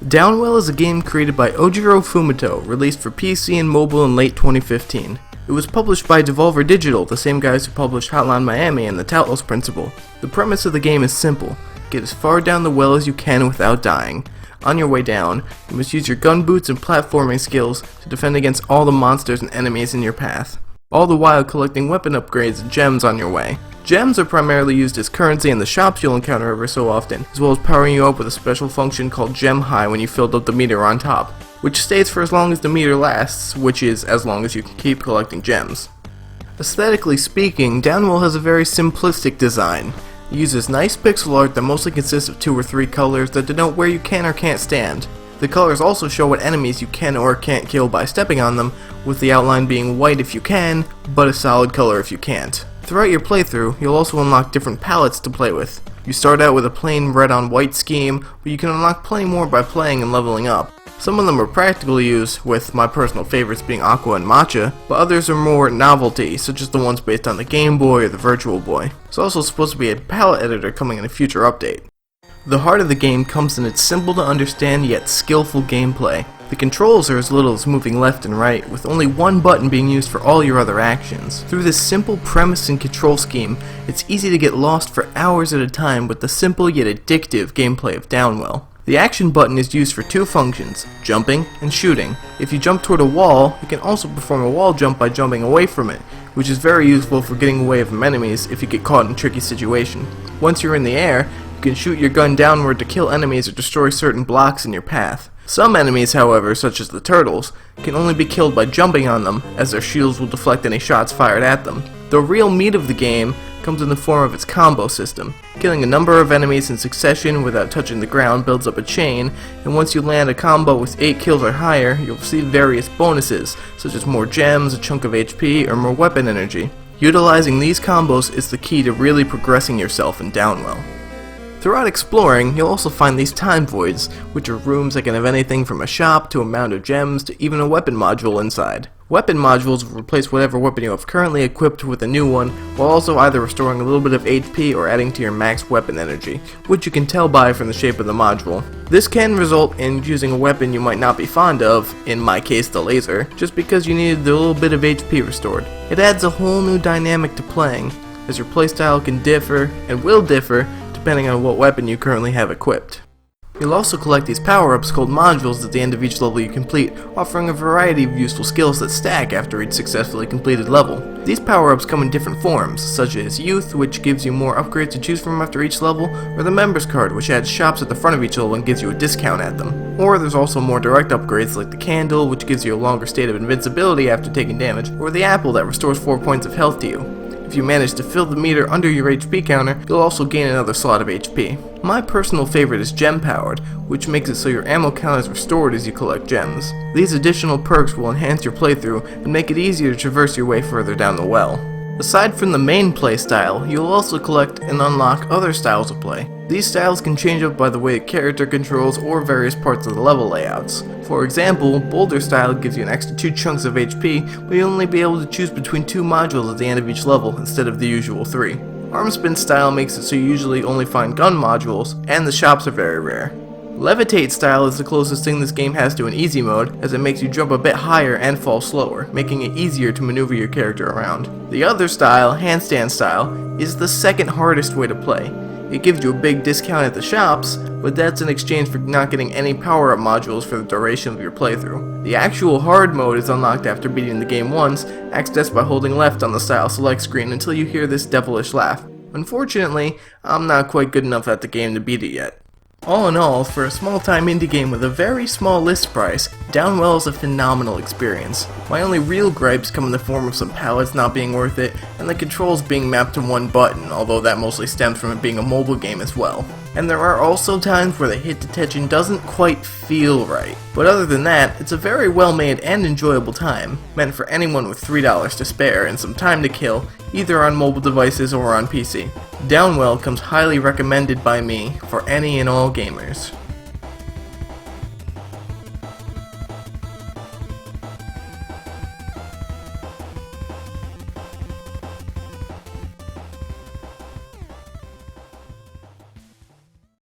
Downwell is a game created by Ojiro Fumito, released for PC and mobile in late 2015. It was published by Devolver Digital, the same guys who published Hotline Miami and the Talos Principle. The premise of the game is simple. Get as far down the well as you can without dying. On your way down, you must use your gun boots and platforming skills to defend against all the monsters and enemies in your path, all the while collecting weapon upgrades and gems on your way. Gems are primarily used as currency in the shops you'll encounter every so often, as well as powering you up with a special function called Gem High when you filled up the meter on top, which stays for as long as the meter lasts, which is as long as you can keep collecting gems. Aesthetically speaking, Downwell has a very simplistic design. It uses nice pixel art that mostly consists of 2 or 3 colors that denote where you can or can't stand. The colors also show what enemies you can or can't kill by stepping on them, with the outline being white if you can, but a solid color if you can't. Throughout your playthrough, you'll also unlock different palettes to play with. You start out with a plain red on white scheme, but you can unlock plenty more by playing and leveling up. Some of them are practical use, with my personal favorites being Aqua and Matcha, but others are more novelty, such as the ones based on the Game Boy or the Virtual Boy. There's also supposed to be a palette editor coming in a future update. The heart of the game comes in its simple to understand yet skillful gameplay. The controls are as little as moving left and right, with only one button being used for all your other actions. Through this simple premise and control scheme, it's easy to get lost for hours at a time with the simple yet addictive gameplay of Downwell. The action button is used for 2 functions, jumping and shooting. If you jump toward a wall, you can also perform a wall jump by jumping away from it, which is very useful for getting away from enemies if you get caught in a tricky situation. Once you're in the air, you can shoot your gun downward to kill enemies or destroy certain blocks in your path. Some enemies, however, such as the turtles, can only be killed by jumping on them, as their shields will deflect any shots fired at them. The real meat of the game comes in the form of its combo system. Killing a number of enemies in succession without touching the ground builds up a chain, and once you land a combo with 8 kills or higher, you'll receive various bonuses, such as more gems, a chunk of HP, or more weapon energy. Utilizing these combos is the key to really progressing yourself in Downwell. Throughout exploring, you'll also find these time voids, which are rooms that can have anything from a shop to a mound of gems to even a weapon module inside. Weapon modules will replace whatever weapon you have currently equipped with a new one, while also either restoring a little bit of HP or adding to your max weapon energy, which you can tell by from the shape of the module. This can result in using a weapon you might not be fond of, in my case the laser, just because you needed the little bit of HP restored. It adds a whole new dynamic to playing, as your playstyle can differ, and will differ, depending on what weapon you currently have equipped. You'll also collect these power-ups called modules at the end of each level you complete, offering a variety of useful skills that stack after each successfully completed level. These power-ups come in different forms, such as Youth, which gives you more upgrades to choose from after each level, or the Members Card, which adds shops at the front of each level and gives you a discount at them. Or there's also more direct upgrades like the Candle, which gives you a longer state of invincibility after taking damage, or the Apple that restores 4 points of health to you. If you manage to fill the meter under your HP counter, you'll also gain another slot of HP. My personal favorite is Gem Powered, which makes it so your ammo count is restored as you collect gems. These additional perks will enhance your playthrough and make it easier to traverse your way further down the well. Aside from the main play style, you'll also collect and unlock other styles of play. These styles can change up by the way a character controls or various parts of the level layouts. For example, Boulder style gives you an extra 2 chunks of HP, but you'll only be able to choose between 2 modules at the end of each level instead of the usual 3. Arm Spin style makes it so you usually only find gun modules, and the shops are very rare. Levitate style is the closest thing this game has to an easy mode, as it makes you jump a bit higher and fall slower, making it easier to maneuver your character around. The other style, Handstand style, is the second hardest way to play. It gives you a big discount at the shops, but that's in exchange for not getting any power-up modules for the duration of your playthrough. The actual hard mode is unlocked after beating the game once, accessed by holding left on the style select screen until you hear this devilish laugh. Unfortunately, I'm not quite good enough at the game to beat it yet. All in all, for a small-time indie game with a very small list price, Downwell is a phenomenal experience. My only real gripes come in the form of some palettes not being worth it, and the controls being mapped to one button, although that mostly stems from it being a mobile game as well. And there are also times where the hit detection doesn't quite feel right. But other than that, it's a very well made and enjoyable time, meant for anyone with $3 to spare and some time to kill, either on mobile devices or on PC. Downwell comes highly recommended by me for any and all gamers.